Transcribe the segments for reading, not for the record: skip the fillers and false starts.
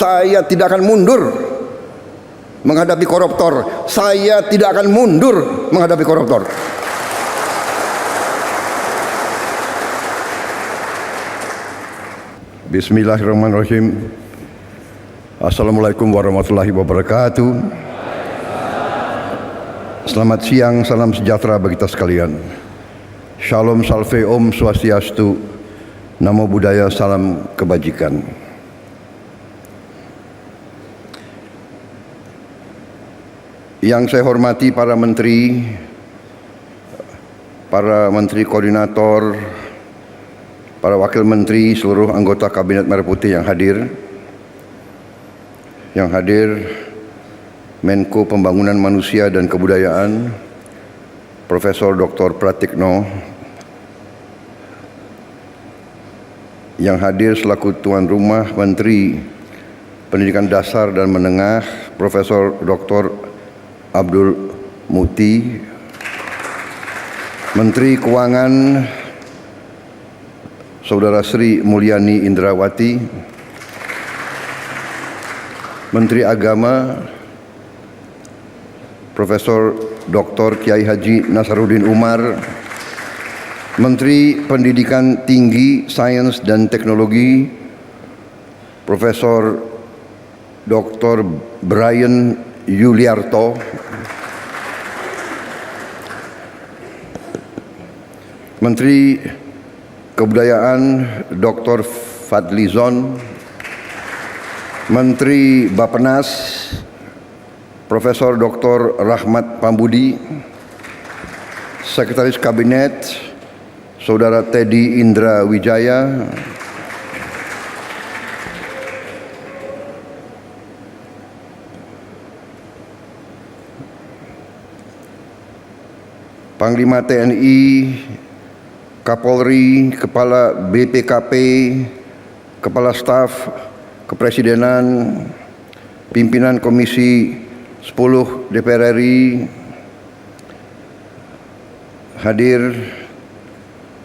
Saya tidak akan mundur menghadapi koruptor. Saya tidak akan mundur menghadapi koruptor. Bismillahirrahmanirrahim. Assalamualaikum warahmatullahi wabarakatuh. Selamat siang, salam sejahtera bagi kita sekalian. Shalom, salve, om swastiastu, namo buddhaya, salam kebajikan. Yang saya hormati para menteri koordinator, para wakil menteri, seluruh anggota Kabinet Merah Putih yang hadir. Yang hadir Menko Pembangunan Manusia dan Kebudayaan, Profesor Dr. Pratikno. Yang hadir selaku tuan rumah Menteri Pendidikan Dasar dan Menengah, Profesor Dr. Abdul Muti. Menteri Keuangan Saudara Sri Mulyani Indrawati. Menteri Agama Profesor Dr. Kiai Haji Nasaruddin Umar. Menteri Pendidikan Tinggi, Sains dan Teknologi Profesor Dr. Brian Yuliarto. Menteri Kebudayaan Dr. Fadlizon. Menteri Bappenas Profesor Dr. Rahmat Pambudi. Sekretaris Kabinet Saudara Teddy Indra Wijaya. Panglima TNI, Kapolri, Kepala BPKP, Kepala Staf Kepresidenan, Pimpinan Komisi 10 DPR RI, hadir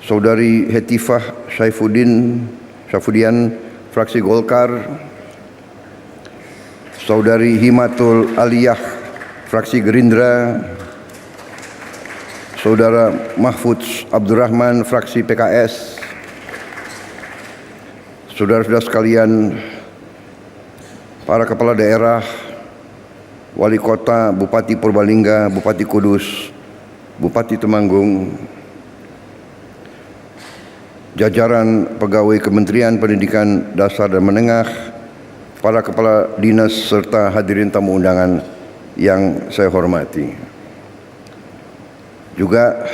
Saudari Hetifah Syaifudian, fraksi Golkar, Saudari Himatul Aliyah, fraksi Gerindra, Saudara Mahfudz Abdurrahman, fraksi PKS, saudara-saudara sekalian, para kepala daerah, wali kota, Bupati Purbalingga, Bupati Kudus, Bupati Temanggung, jajaran pegawai Kementerian Pendidikan Dasar dan Menengah, para kepala dinas serta hadirin tamu undangan yang saya hormati. Juga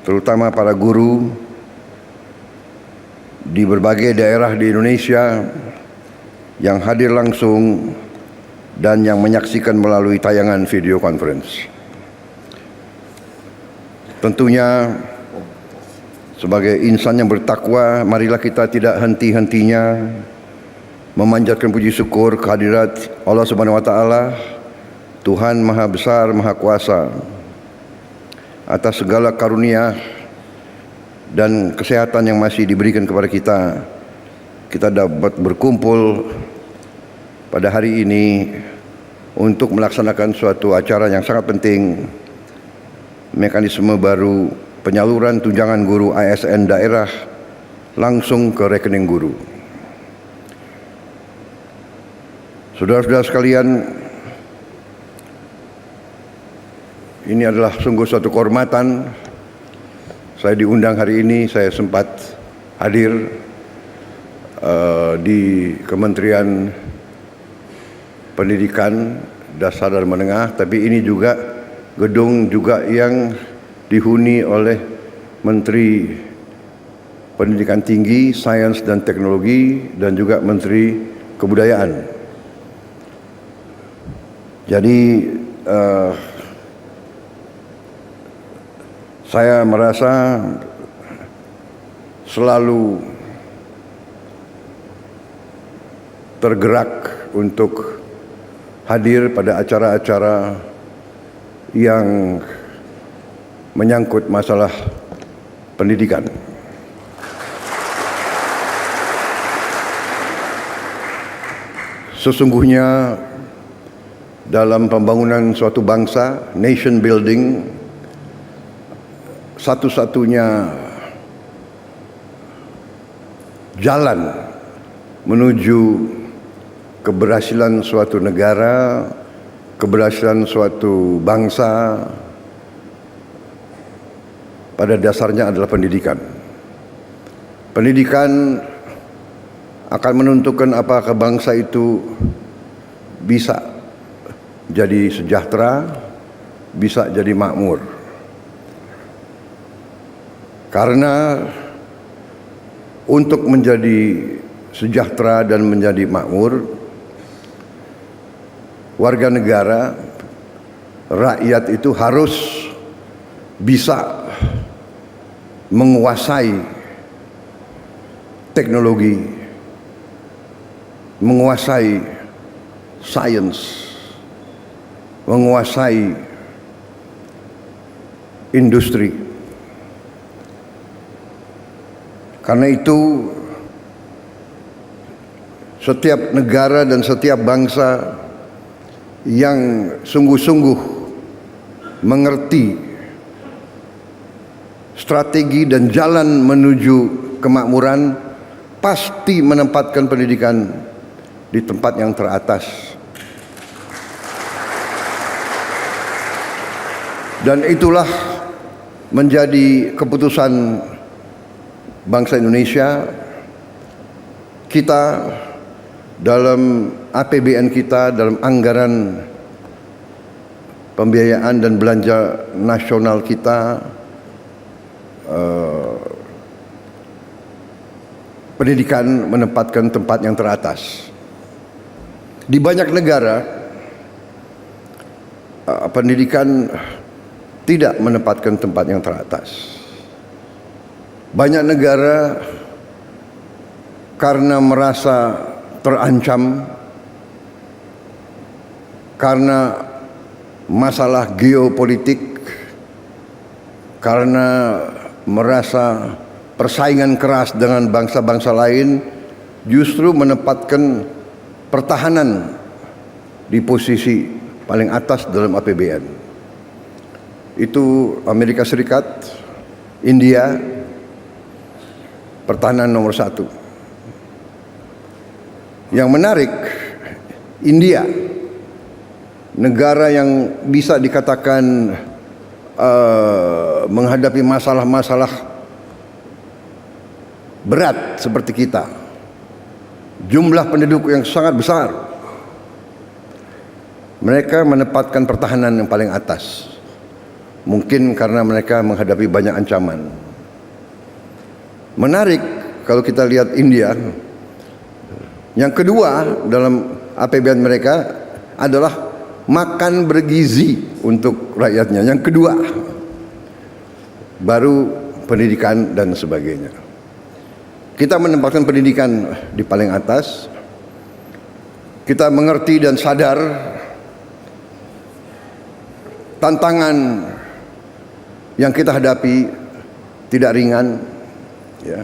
terutama para guru di berbagai daerah di Indonesia yang hadir langsung dan yang menyaksikan melalui tayangan video conference. Tentunya sebagai insan yang bertakwa, marilah kita tidak henti-hentinya memanjatkan puji syukur kehadirat Allah Subhanahu wa taala, Tuhan Maha Besar, Maha Kuasa, atas segala karunia dan kesehatan yang masih diberikan kepada kita. Kita dapat berkumpul pada hari ini untuk melaksanakan suatu acara yang sangat penting, mekanisme baru penyaluran tunjangan guru ASN daerah langsung ke rekening guru. Saudara-saudara sekalian, ini adalah sungguh suatu kehormatan. Saya diundang hari ini, saya sempat hadir di Kementerian Pendidikan Dasar dan Menengah, tapi ini juga gedung juga yang dihuni oleh Menteri Pendidikan Tinggi, Sains dan Teknologi, dan juga Menteri Kebudayaan. Jadi saya merasa selalu tergerak untuk hadir pada acara-acara yang menyangkut masalah pendidikan. Sesungguhnya dalam pembangunan suatu bangsa, nation building, satu-satunya jalan menuju keberhasilan suatu negara, keberhasilan suatu bangsa, pada dasarnya adalah pendidikan. Pendidikan akan menentukan apakah bangsa itu bisa jadi sejahtera, bisa jadi makmur. Karena untuk menjadi sejahtera dan menjadi makmur, warga negara, rakyat itu harus bisa menguasai teknologi, menguasai sains, menguasai industri. Karena itu setiap negara dan setiap bangsa yang sungguh-sungguh mengerti strategi dan jalan menuju kemakmuran pasti menempatkan pendidikan di tempat yang teratas. Dan itulah menjadi keputusan bangsa Indonesia. Kita dalam APBN kita, dalam anggaran pembiayaan dan belanja nasional kita, pendidikan menempatkan tempat yang teratas. Di banyak negara, pendidikan tidak menempatkan tempat yang teratas. Banyak negara karena merasa terancam, karena masalah geopolitik, karena merasa persaingan keras dengan bangsa-bangsa lain, justru menempatkan pertahanan di posisi paling atas dalam APBN. Itu Amerika Serikat, India, pertahanan nomor 1. Yang menarik, India, negara yang bisa dikatakan menghadapi masalah-masalah berat seperti kita, jumlah penduduk yang sangat besar, mereka menempatkan pertahanan yang paling atas. Mungkin karena mereka menghadapi banyak ancaman. Menarik kalau kita lihat India, yang kedua dalam APBN mereka adalah makan bergizi untuk rakyatnya. Yang kedua, baru pendidikan dan sebagainya. Kita menempatkan pendidikan di paling atas. Kita mengerti dan sadar tantangan yang kita hadapi tidak ringan, ya.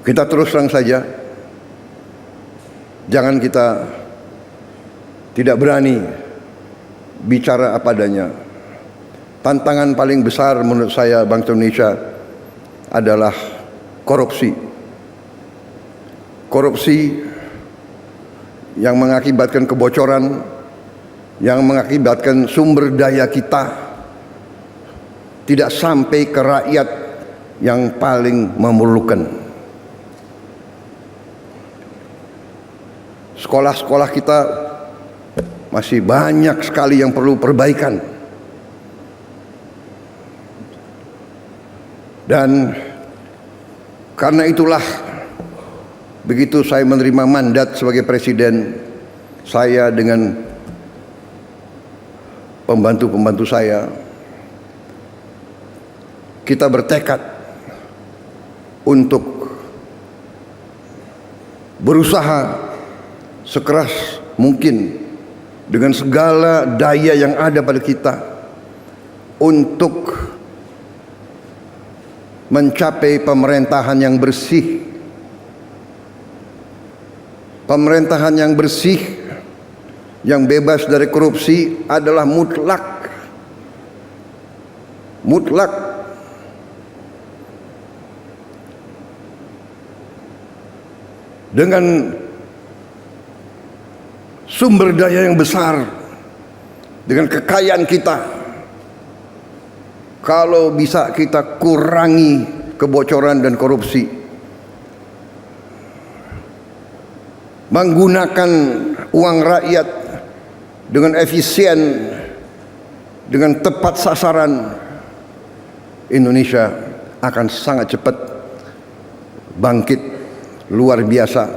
Kita terus terang saja, jangan kita tidak berani bicara apa adanya. Tantangan paling besar menurut saya bangsa Indonesia adalah korupsi. Korupsi yang mengakibatkan kebocoran, yang mengakibatkan sumber daya kita tidak sampai ke rakyat yang paling memerlukan. Sekolah-sekolah kita masih banyak sekali yang perlu perbaikan. Dan karena itulah, begitu saya menerima mandat sebagai presiden, saya dengan pembantu-pembantu saya, kita bertekad untuk berusaha sekeras mungkin dengan segala daya yang ada pada kita untuk mencapai pemerintahan yang bersih, pemerintahan yang bersih, yang bebas dari korupsi adalah mutlak. Mutlak. Dengan sumber daya yang besar, dengan kekayaan kita, kalau bisa kita kurangi kebocoran dan korupsi, menggunakan uang rakyat dengan efisien, dengan tepat sasaran, Indonesia akan sangat cepat bangkit luar biasa,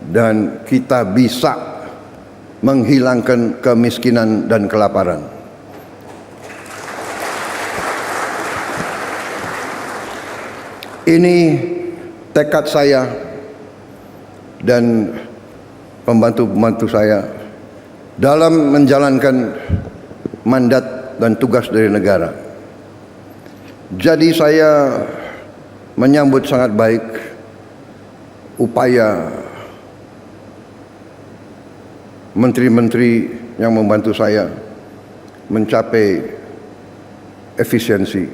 dan kita bisa menghilangkan kemiskinan dan kelaparan. Ini tekad saya dan pembantu-pembantu saya dalam menjalankan mandat dan tugas dari negara. Jadi saya menyambut sangat baik upaya menteri-menteri yang membantu saya mencapai efisiensi.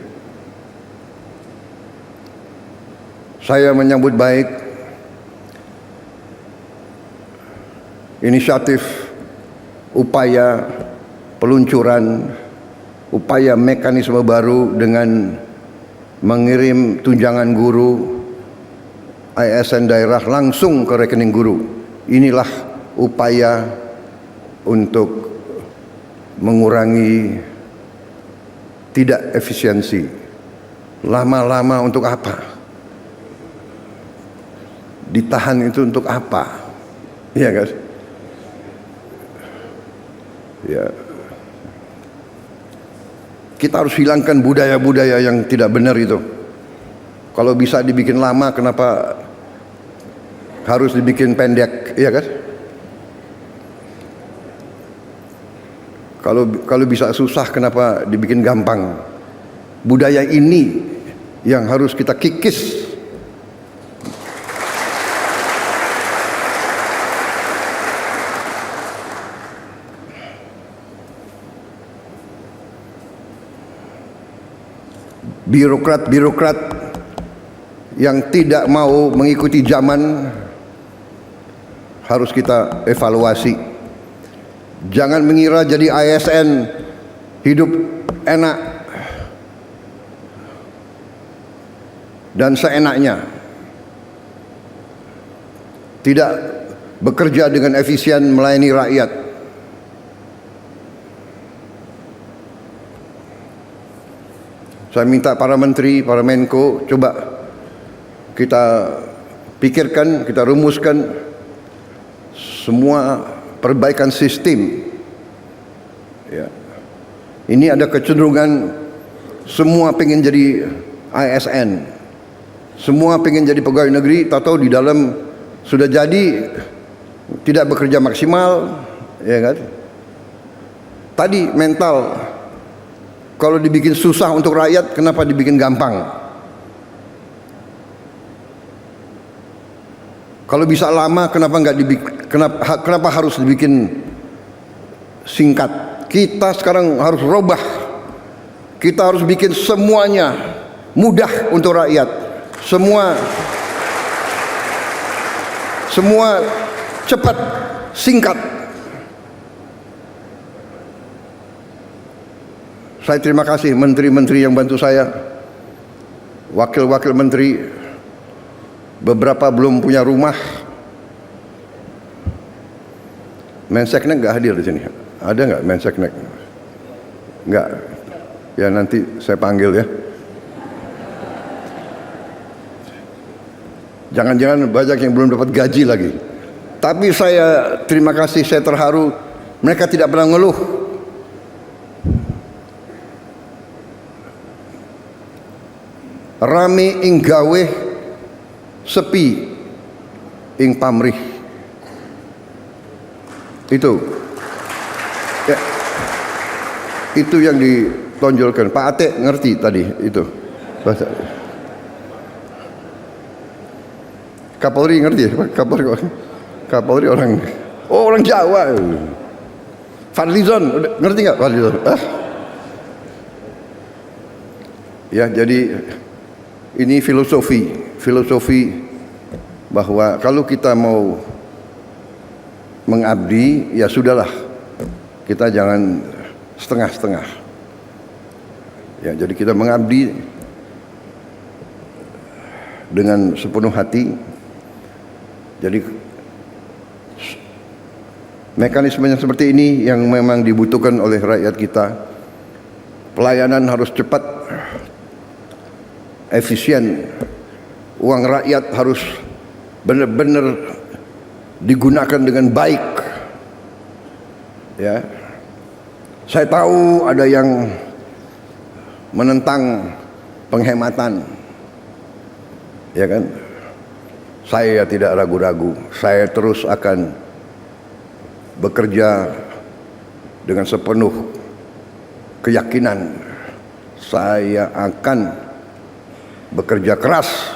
Saya menyambut baik inisiatif, upaya peluncuran, upaya mekanisme baru dengan mengirim tunjangan guru ASN daerah langsung ke rekening guru. Inilah upaya untuk mengurangi tidak efisiensi. Lama-lama untuk apa? Ditahan itu untuk apa? Iya kan? Ya. Kita harus hilangkan budaya-budaya yang tidak benar itu. Kalau bisa dibikin lama, kenapa harus dibikin pendek? Iya kan? Kalau bisa susah, kenapa dibikin gampang? Budaya ini yang harus kita kikis. Birokrat-birokrat yang tidak mau mengikuti zaman harus kita evaluasi. Jangan mengira jadi ASN hidup enak dan seenaknya, tidak bekerja dengan efisien melayani rakyat. Saya minta para menteri, para menko, coba kita pikirkan, kita rumuskan semua perbaikan sistem. Ya. Ini ada kecenderungan semua pengen jadi ASN, semua pengen jadi pegawai negeri, tahu-tahu di dalam sudah jadi tidak bekerja maksimal, ya kan? Tadi mental. Kalau dibikin susah untuk rakyat, kenapa dibikin gampang? Kalau bisa lama, kenapa nggak dibikin? Kenapa harus dibikin singkat? Kita sekarang harus robah. Kita harus bikin semuanya mudah untuk rakyat. Semua cepat, singkat. Saya terima kasih menteri-menteri yang bantu saya, wakil-wakil menteri, beberapa belum punya rumah. Menseknek nggak hadir di sini? Ada nggak Menseknek? Nggak. Ya nanti saya panggil ya. Jangan-jangan banyak yang belum dapat gaji lagi. Tapi saya terima kasih, saya terharu. Mereka tidak pernah ngeluh. Rame ing gawe, sepi ing pamrih. Itu ya, itu yang ditonjolkan. Pak Ate ngerti tadi itu bahasa. Kapolri orang Jawa. Fadlizon, ngerti nggak Fadlizon? Ya, jadi ini filosofi bahwa kalau kita mau mengabdi, ya sudahlah, kita jangan setengah-setengah. Ya, jadi kita mengabdi dengan sepenuh hati. Jadi mekanisme yang seperti ini yang memang dibutuhkan oleh rakyat kita. Pelayanan harus cepat, efisien, uang rakyat harus benar-benar digunakan dengan baik. Ya, saya tahu ada yang menentang penghematan, ya kan? Saya tidak ragu-ragu, saya terus akan bekerja dengan sepenuh keyakinan. Saya akan bekerja keras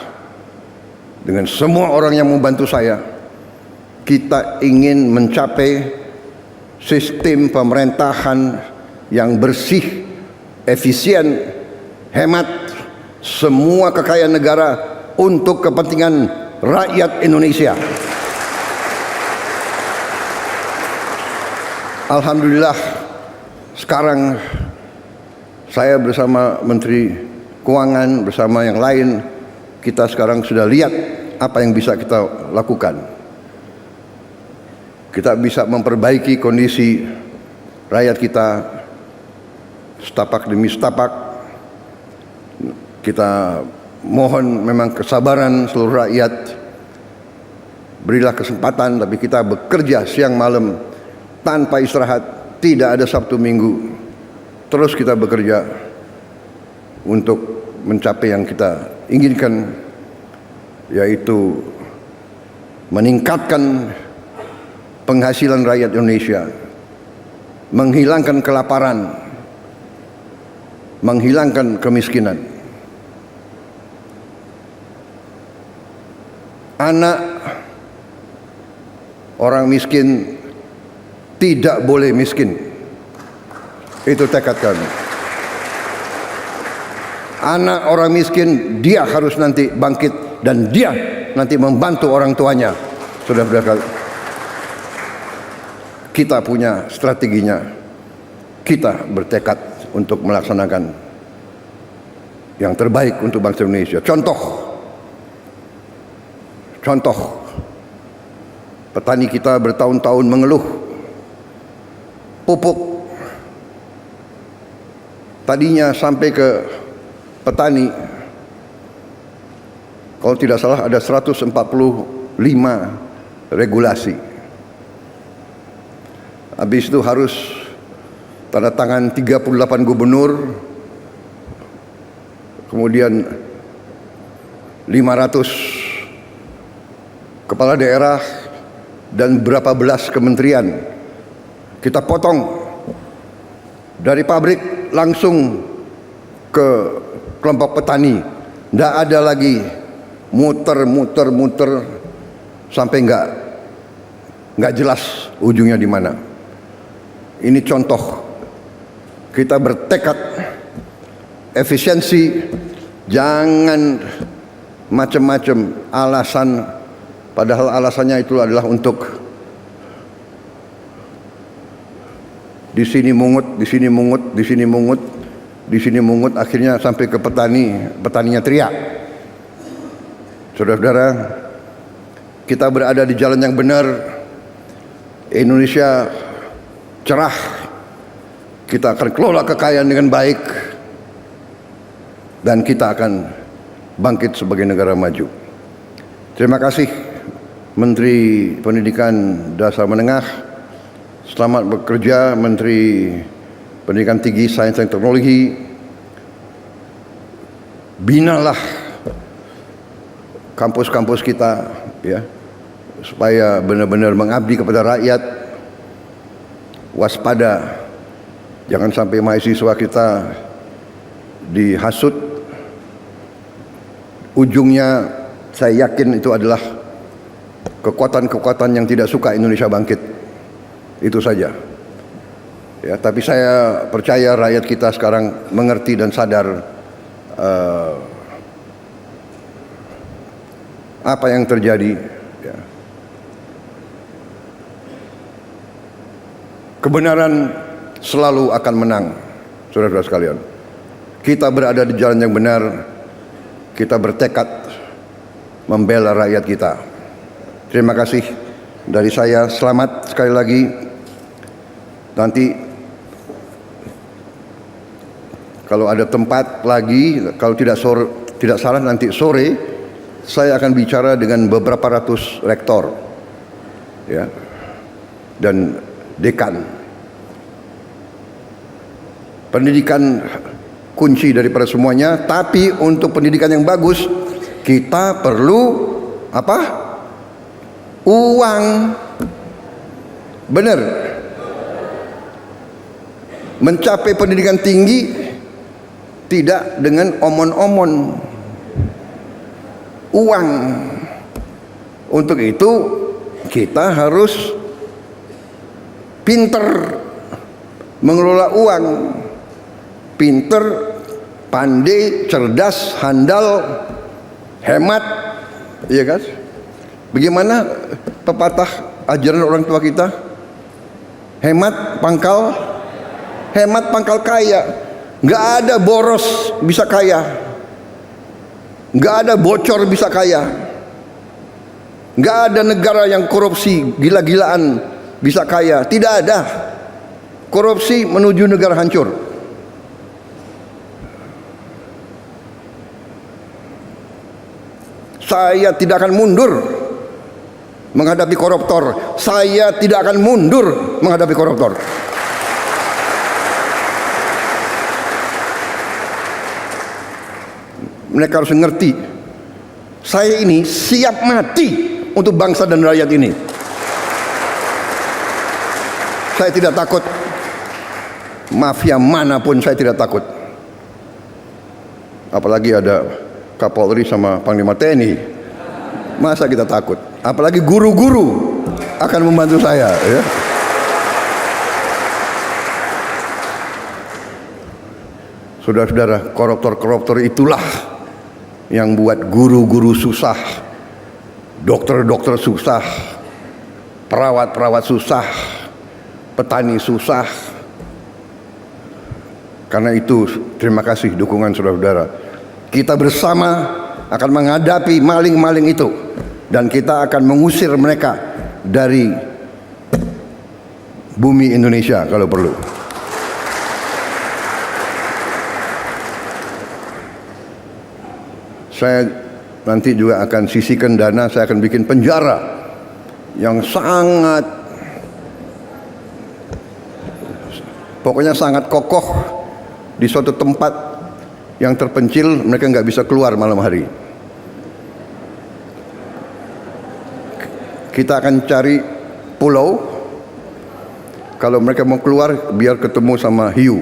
dengan semua orang yang membantu saya. Kita ingin mencapai sistem pemerintahan yang bersih, efisien, hemat, semua kekayaan negara untuk kepentingan rakyat Indonesia. Alhamdulillah, sekarang saya bersama Menteri Keuangan, bersama yang lain, kita sekarang sudah lihat apa yang bisa kita lakukan. Kita bisa memperbaiki kondisi rakyat kita setapak demi setapak. Kita mohon memang kesabaran seluruh rakyat. Berilah kesempatan, tapi kita bekerja siang malam tanpa istirahat, tidak ada Sabtu Minggu. Terus kita bekerja untuk mencapai yang kita inginkan, yaitu meningkatkan penghasilan rakyat Indonesia, menghilangkan kelaparan, menghilangkan kemiskinan. Anak orang miskin tidak boleh miskin. Itu tekad kami. Anak orang miskin, dia harus nanti bangkit dan dia nanti membantu orang tuanya. Saudara-saudara, kita punya strateginya. Kita bertekad untuk melaksanakan yang terbaik untuk bangsa Indonesia. Contoh, petani kita bertahun-tahun mengeluh pupuk. Tadinya sampai ke petani, kalau tidak salah ada 145 regulasi. Habis itu harus tanda tangan 38 gubernur, kemudian 500 kepala daerah dan berapa belas kementerian. Kita potong dari pabrik langsung ke kelompok petani. Tidak ada lagi muter sampai nggak jelas ujungnya di mana. Ini contoh. Kita bertekad efisiensi, jangan macam-macam alasan, padahal alasannya itu adalah untuk di sini mungut, akhirnya sampai ke petaninya teriak. Saudara-saudara, kita berada di jalan yang benar. Indonesia cerah. Kita akan kelola kekayaan dengan baik dan kita akan bangkit sebagai negara maju. Terima kasih Menteri Pendidikan Dasar Menengah. Selamat bekerja Menteri Pendidikan Tinggi, Sains dan Teknologi. Binalah kampus-kampus kita, ya, supaya benar-benar mengabdi kepada rakyat. Waspada, jangan sampai mahasiswa kita dihasut. Ujungnya saya yakin itu adalah kekuatan-kekuatan yang tidak suka Indonesia bangkit. Itu saja. Ya, tapi saya percaya rakyat kita sekarang mengerti dan sadar apa yang terjadi. Ya. Kebenaran selalu akan menang, saudara-saudara sekalian. Kita berada di jalan yang benar, kita bertekad membela rakyat kita. Terima kasih dari saya, selamat sekali lagi. Nanti kalau ada tempat lagi, kalau tidak salah nanti sore saya akan bicara dengan beberapa ratus rektor, ya, dan dekan. Pendidikan kunci daripada semuanya, tapi untuk pendidikan yang bagus kita perlu apa? Uang. Benar. Mencapai pendidikan tinggi tidak dengan omon-omon. Uang. Untuk itu kita harus pinter mengelola uang, pinter, pandai, cerdas, handal, hemat, iya kan? Bagaimana pepatah ajaran orang tua kita? Hemat pangkal kaya. Nggak ada boros bisa kaya, nggak ada bocor bisa kaya, nggak ada negara yang korupsi gila-gilaan bisa kaya. Tidak ada. Korupsi menuju negara hancur. Saya tidak akan mundur menghadapi koruptor. Saya tidak akan mundur menghadapi koruptor. Mereka harus mengerti, saya ini siap mati untuk bangsa dan rakyat ini. Saya tidak takut. Mafia manapun saya tidak takut. Apalagi ada Kapolri sama Panglima TNI. Masa kita takut? Apalagi guru-guru akan membantu saya, ya. Saudara-saudara, koruptor-koruptor itulah yang buat guru-guru susah, dokter-dokter susah, perawat-perawat susah, petani susah. Karena itu terima kasih dukungan saudara-saudara. Kita bersama akan menghadapi maling-maling itu, dan kita akan mengusir mereka dari bumi Indonesia kalau perlu. Saya nanti juga akan sisihkan dana, saya akan bikin penjara yang pokoknya sangat kokoh di suatu tempat yang terpencil. Mereka nggak bisa keluar malam hari. Kita akan cari pulau, kalau mereka mau keluar biar ketemu sama hiu.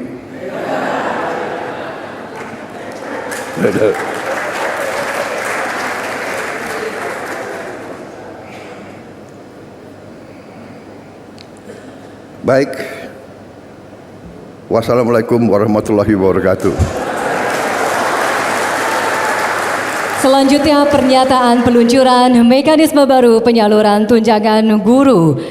Baik. Wassalamualaikum warahmatullahi wabarakatuh. Selanjutnya pernyataan peluncuran mekanisme baru penyaluran tunjangan guru.